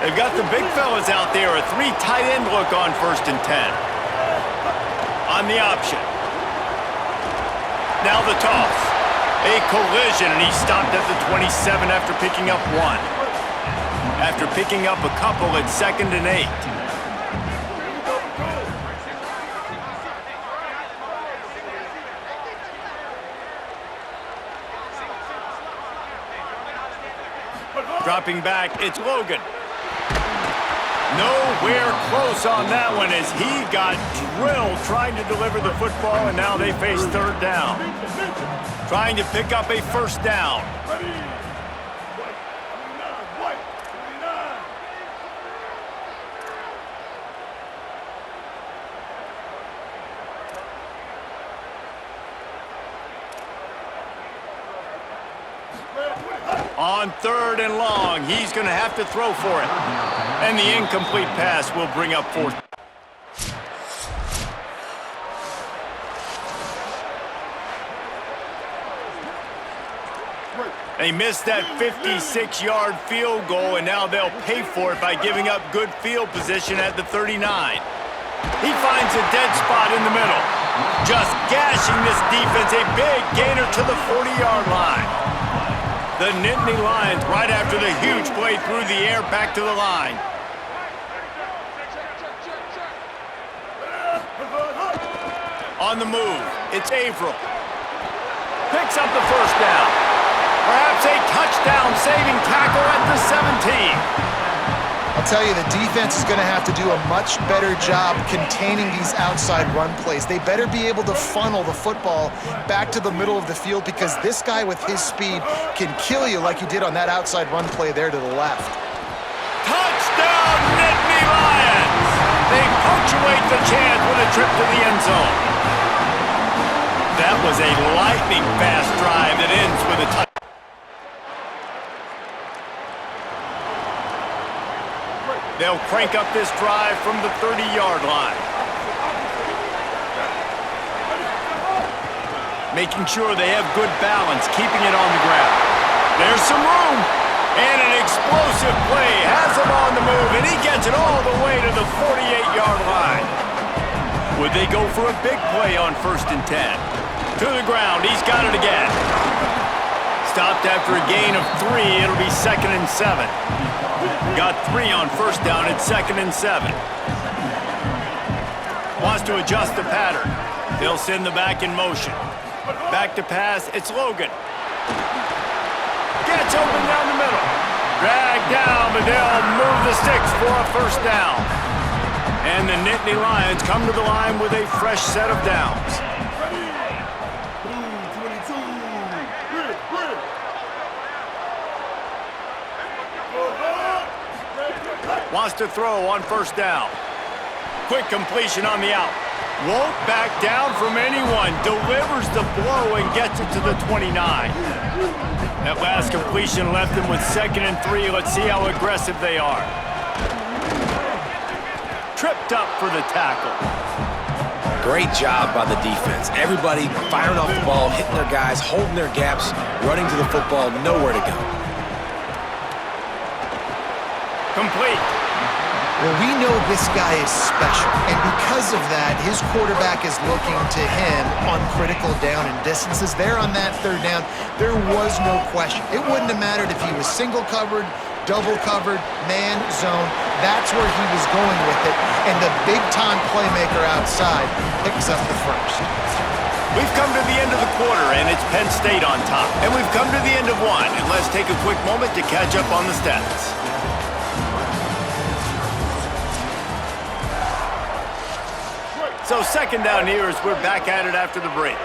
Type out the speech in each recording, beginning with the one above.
They've got the big fellas out there. A 3 tight end look on 1st and 10. On the option. Now the toss. A collision, and he stopped at the 27 after picking up 1. After picking up a couple, it's 2nd and 8. Dropping back, it's Logan. Nowhere close on that one as he got drilled trying to deliver the football, and now they face 3rd down. Trying to pick up a 1st down. On 3rd and long, he's going to have to throw for it. And the incomplete pass will bring up 4th. They missed that 56-yard field goal, and now they'll pay for it by giving up good field position at the 39. He finds a dead spot in the middle. Just gashing this defense, a big gainer to the 40-yard line. The Nittany Lions, right after the huge play through the air, back to the line. On the move, it's Averill. Picks up the 1st down. Perhaps a touchdown-saving tackle at the 17. I'll tell you, the defense is going to have to do a much better job containing these outside run plays. They better be able to funnel the football back to the middle of the field because this guy with his speed can kill you like he did on that outside run play there to the left. Touchdown, Nittany Lions! They punctuate the chance with a trip to the end zone. That was a lightning-fast drive that ends with a touchdown. They'll crank up this drive from the 30-yard line. Making sure they have good balance, keeping it on the ground. There's some room. And an explosive play has him on the move, and he gets it all the way to the 48-yard line. Would they go for a big play on 1st and 10? To the ground, he's got it again. Stopped after a gain of 3, it'll be 2nd and 7. Got 3 on 1st down, it's 2nd and 7. Wants to adjust the pattern. They'll send the back in motion. Back to pass, it's Logan. Gets open down the middle. Dragged down, but they'll move the sticks for a 1st down. And the Nittany Lions come to the line with a fresh set of downs. Wants to throw on 1st down. Quick completion on the out. Won't back down from anyone. Delivers the blow and gets it to the 29. That last completion left them with 2nd and 3. Let's see how aggressive they are. Tripped up for the tackle. Great job by the defense. Everybody firing off the ball, hitting their guys, holding their gaps, running to the football, nowhere to go. Complete. Well, we know this guy is special, and because of that, his quarterback is looking to him on critical down and distances. There on that 3rd down, there was no question. It wouldn't have mattered if he was single covered, double covered, man, zone. That's where he was going with it, and the big-time playmaker outside picks up the 1st. We've come to the end of the quarter, and it's Penn State on top. And we've come to the end of one, and let's take a quick moment to catch up on the stats. So 2nd down here as we're back at it after the break.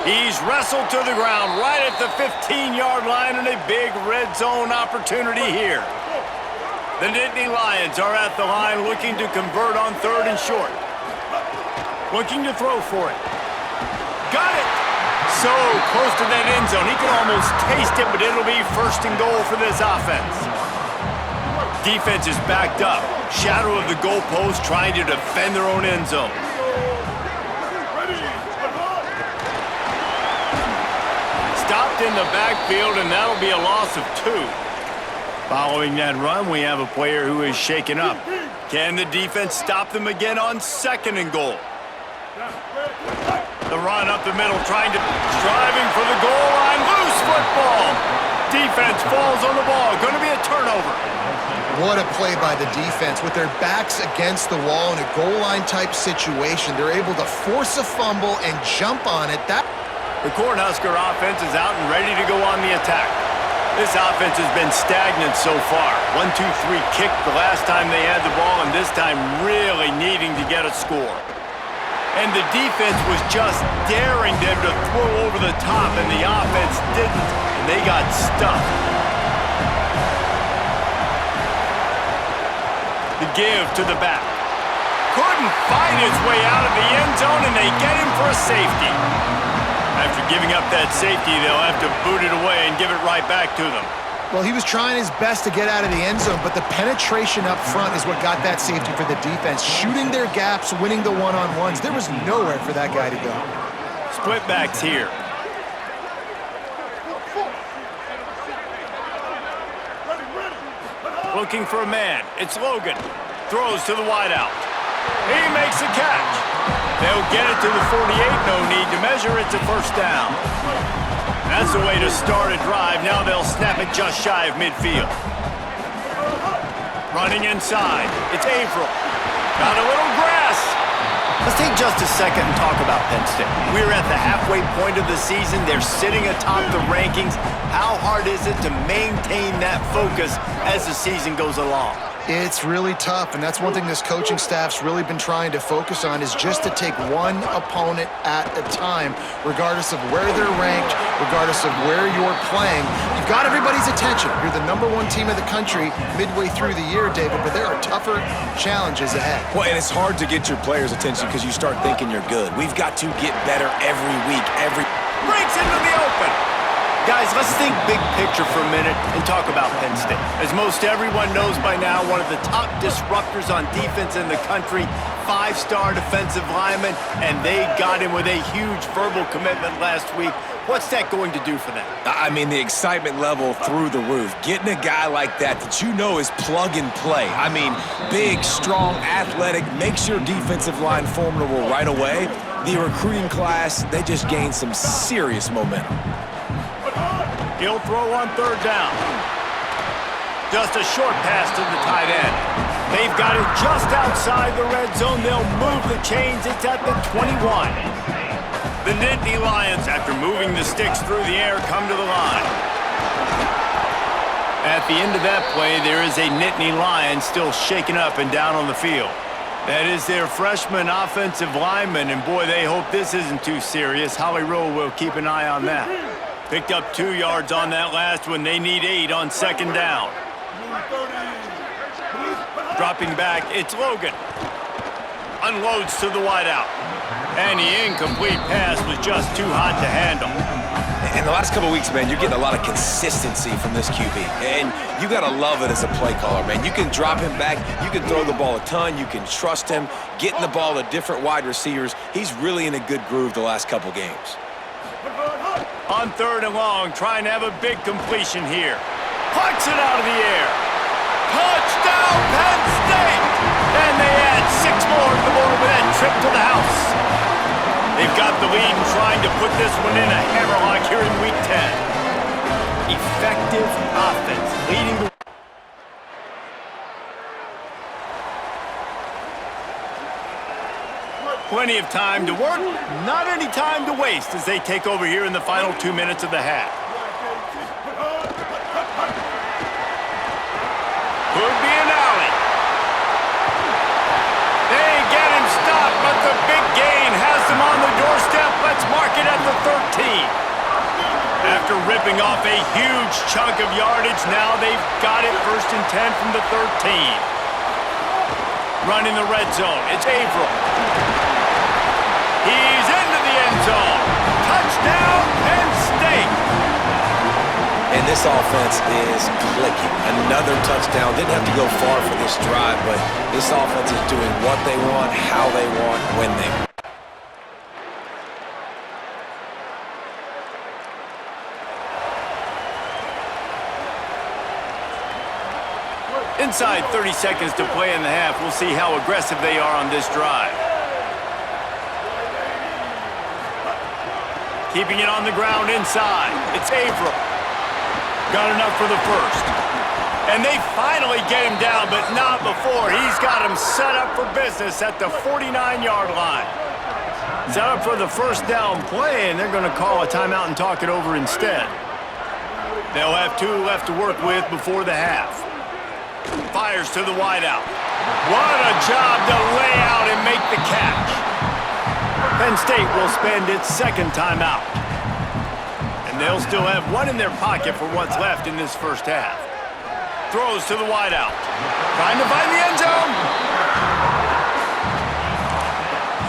He's wrestled to the ground right at the 15-yard line, and a big red zone opportunity here. The Nittany Lions are at the line looking to convert on 3rd and short. Looking to throw for it. Got it! So close to that end zone. He can almost taste it, but it'll be 1st and goal for this offense. Defense is backed up. Shadow of the goalpost trying to defend their own end zone. stopped in the backfield, and that'll be a loss of 2. Following that run, we have a player who is shaken up. Can the defense stop them again on 2nd and goal? The run up the middle, striving for the goal line. Loose football. Defense falls on the ball. Going to be a turnover. What a play by the defense. With their backs against the wall in a goal line type situation, they're able to force a fumble and jump on it. The Cornhusker offense is out and ready to go on the attack. This offense has been stagnant so far. 1-2-3 kick the last time they had the ball, and this time really needing to get a score. And the defense was just daring them to throw over the top, and the offense didn't, and they got stuffed. The give to the back. Couldn't find his way out of the end zone, and they get him for a safety. After giving up that safety, they'll have to boot it away and give it right back to them. Well, he was trying his best to get out of the end zone, but the penetration up front is what got that safety for the defense. Shooting their gaps, winning the one-on-ones. There was nowhere for that guy to go. Split backs here. Looking for a man. It's Logan. Throws to the wideout. He makes the catch. They'll get it to the 48. No need to measure. It's a first down. That's the way to start a drive. Now they'll snap it just shy of midfield. Running inside. It's Averill. Got a little grass. Let's take just a second and talk about Penn State. We're at the halfway point of the season. They're sitting atop the rankings. How hard is it to maintain that focus as the season goes along? It's really tough, and that's one thing this coaching staff's really been trying to focus on is just to take one opponent at a time, regardless of where they're ranked, regardless of where you're playing. You've got everybody's attention. You're the #1 team in the country midway through the year, David, but there are tougher challenges ahead. Well, and it's hard to get your players' attention because you start thinking you're good. We've got to get better every week, breaks into the open. Guys, let's think big picture for a minute and talk about Penn State. As most everyone knows by now, one of the top disruptors on defense in the country, 5-star defensive lineman, and they got him with a huge verbal commitment last week. What's that going to do for them? I mean, the excitement level through the roof. Getting a guy like that you know is plug and play. I mean, big, strong, athletic, makes your defensive line formidable right away. The recruiting class, they just gained some serious momentum. He'll throw on 3rd down. Just a short pass to the tight end. They've got it just outside the red zone. They'll move the chains. It's at the 21. The Nittany Lions, after moving the sticks through the air, come to the line. At the end of that play, there is a Nittany Lion still shaken up and down on the field. That is their freshman offensive lineman, and boy, they hope this isn't too serious. Holly Rowe will keep an eye on that. Picked up 2 yards on that last one. They need 8 on 2nd down. Dropping back, it's Logan. Unloads to the wideout. And the incomplete pass was just too hot to handle. In the last couple of weeks, man, you're getting a lot of consistency from this QB. And you got to love it as a play caller, man. You can drop him back. You can throw the ball a ton. You can trust him. Getting the ball to different wide receivers. He's really in a good groove the last couple games. On 3rd and long, trying to have a big completion here. Pucks it out of the air. Touchdown, Penn State! And they add 6 more to the board with that trip to the house. They've got the lead and trying to put this one in a hammerlock here in Week 10. Effective offense, leading the... Plenty of time to work, not any time to waste as they take over here in the final 2 minutes of the half. Could be an alley. They get him stopped, but the big gain has them on the doorstep. Let's mark it at the 13. After ripping off a huge chunk of yardage, now they've got it 1st and 10 from the 13. Running the red zone, it's Averill. He's into the end zone. Touchdown, Penn State. And this offense is clicking. Another touchdown. Didn't have to go far for this drive, but this offense is doing what they want, how they want, when they want. Inside 30 seconds to play in the half. We'll see how aggressive they are on this drive. Keeping it on the ground inside. It's Averill. Got enough for the first. And they finally get him down, but not before. He's got him set up for business at the 49-yard line. Set up for the first down play, and they're going to call a timeout and talk it over instead. They'll have 2 left to work with before the half. Fires to the wideout. What a job to lay out and make the catch. Penn State will spend its second timeout. And they'll still have 1 in their pocket for what's left in this first half. Throws to the wideout. Trying to find the end zone.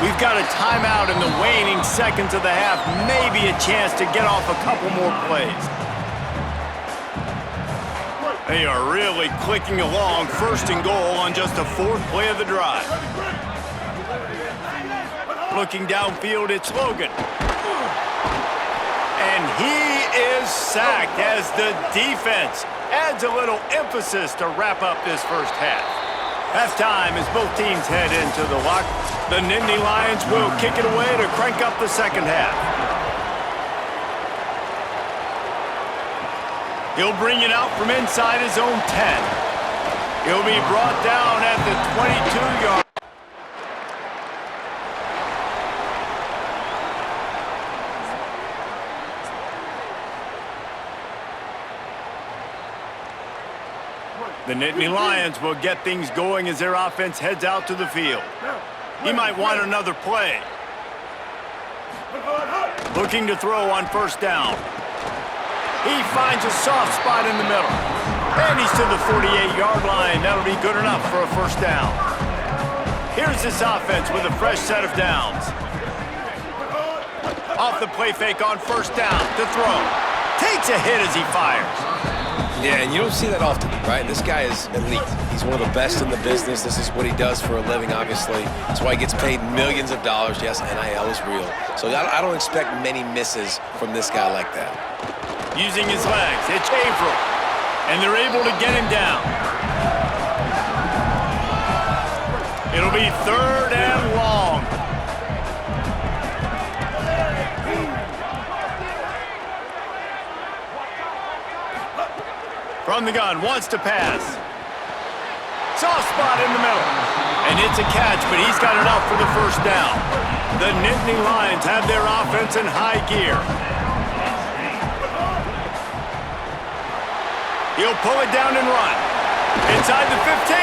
We've got a timeout in the waning seconds of the half. Maybe a chance to get off a couple more plays. They are really clicking along. First and goal on just the 4th play of the drive. Looking downfield, it's Logan. And he is sacked as the defense adds a little emphasis to wrap up this first half. Halftime as both teams head into the lock. The Nittany Lions will kick it away to crank up the second half. He'll bring it out from inside his own 10. He'll be brought down at the 22-yard. The Nittany Lions will get things going as their offense heads out to the field. He might want another play. Looking to throw on first down. He finds a soft spot in the middle. And he's to the 48-yard line. That'll be good enough for a first down. Here's this offense with a fresh set of downs. Off the play fake on first down to throw. Takes a hit as he fires. Yeah, and you don't see that often, right? This guy is elite. He's one of the best in the business. This is what he does for a living, obviously. That's why he gets paid millions of dollars. Yes, NIL is real. So I don't expect many misses from this guy like that. Using his legs, it's Averill. And they're able to get him down. It'll be 3rd and long. From the gun, wants to pass. Soft spot in the middle. And it's a catch, but he's got enough for the first down. The Nittany Lions have their offense in high gear. He'll pull it down and run. Inside the 15.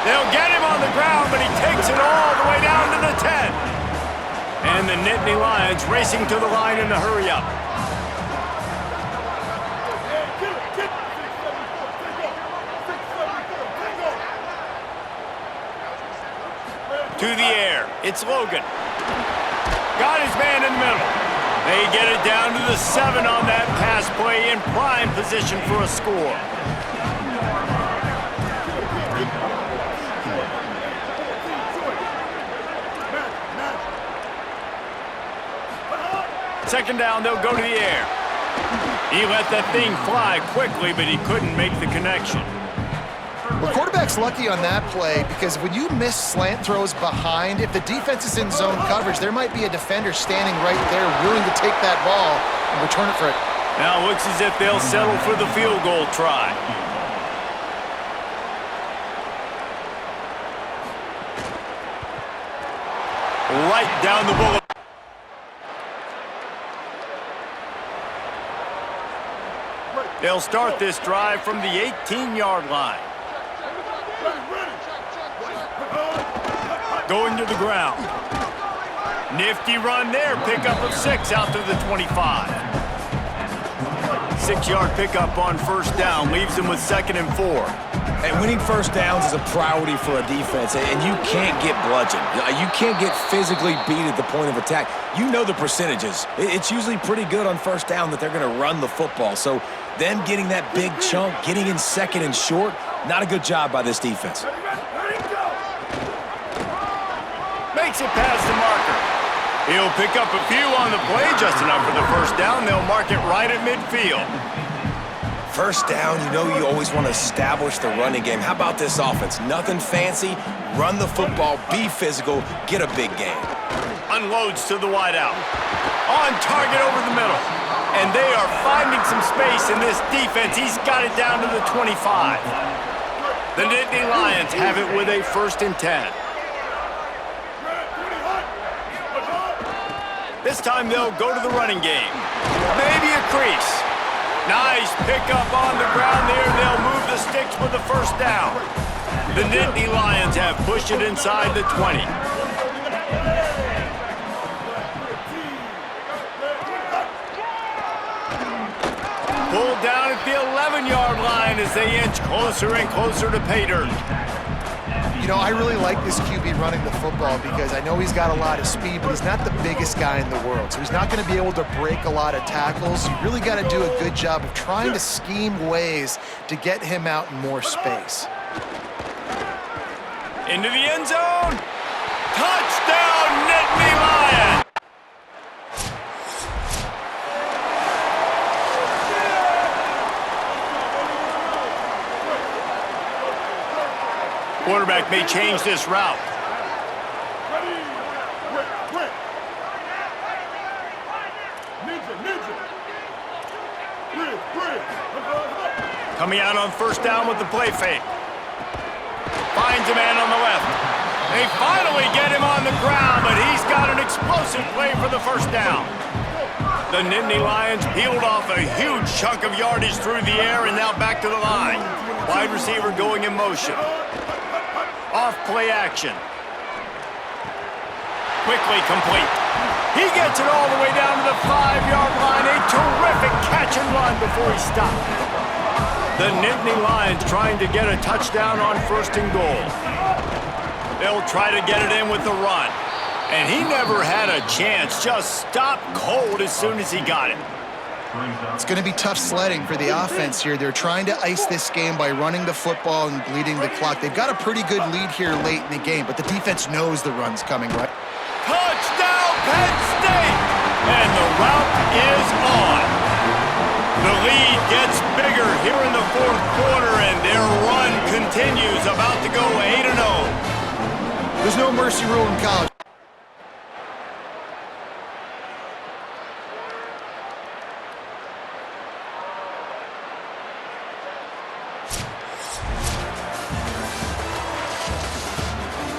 They'll get him on the ground, but he takes it all the way down to the 10. And the Nittany Lions racing to the line in a hurry-up. To the air, it's Logan. Got his man in the middle. They get it down to the 7 on that pass play in prime position for a score. Second down, they'll go to the air. He let that thing fly quickly, but he couldn't make the connection. The quarterback's lucky on that play because when you miss slant throws behind, if the defense is in zone coverage, there might be a defender standing right there willing to take that ball and return it for it. Now it looks as if they'll settle for the field goal try. Right down the boulevard. They'll start this drive from the 18-yard line. Going to the ground. Nifty run there. Pickup of 6 out to the 25. 6-yard pickup on first down. Leaves them with 2nd and 4. And winning first downs is a priority for a defense, and you can't get bludgeoned. You can't get physically beat at the point of attack. You know the percentages. It's usually pretty good on first down that they're going to run the football. So them getting that big chunk, getting in 2nd and short, not a good job by this defense. Makes it past the marker. He'll pick up a few on the play, just enough for the first down. They'll mark it right at midfield. First down, you know you always want to establish the running game. How about this offense? Nothing fancy. Run the football, be physical, get a big gain. Unloads to the wideout. On target over the middle. And they are finding some space in this defense. He's got it down to the 25. The Nittany Lions have it with a 1st and 10. This time they'll go to the running game. Maybe a crease. Nice pickup on the ground there. They'll move the sticks with the 1st down. The Nittany Lions have pushed it inside the 20. Pulled down at the 11-yard line as they inch closer and closer to pay dirt. You know, I really like this QB running the football because I know he's got a lot of speed, but he's not the biggest guy in the world. So he's not going to be able to break a lot of tackles. You really got to do a good job of trying to scheme ways to get him out in more space. Into the end zone. Touchdown, Nittany Lions! Quarterback may change this route. Coming out on 1st down with the play fake. Finds a man on the left. They finally get him on the ground, but he's got an explosive play for the 1st down. The Nittany Lions peeled off a huge chunk of yardage through the air and now back to the line. Wide receiver going in motion. Off play action. Quickly complete. He gets it all the way down to the 5-yard line. A terrific catch and run before he stopped. The Nittany Lions trying to get a touchdown on 1st and goal. They'll try to get it in with the run. And he never had a chance. Just stopped cold as soon as he got it. It's going to be tough sledding for the offense here. They're trying to ice this game by running the football and bleeding the clock. They've got a pretty good lead here late in the game, but the defense knows the run's coming, right? Touchdown, Penn State! And the route is on. The lead gets bigger here in the 4th quarter, and their run continues, about to go 8-0. There's no mercy rule in college.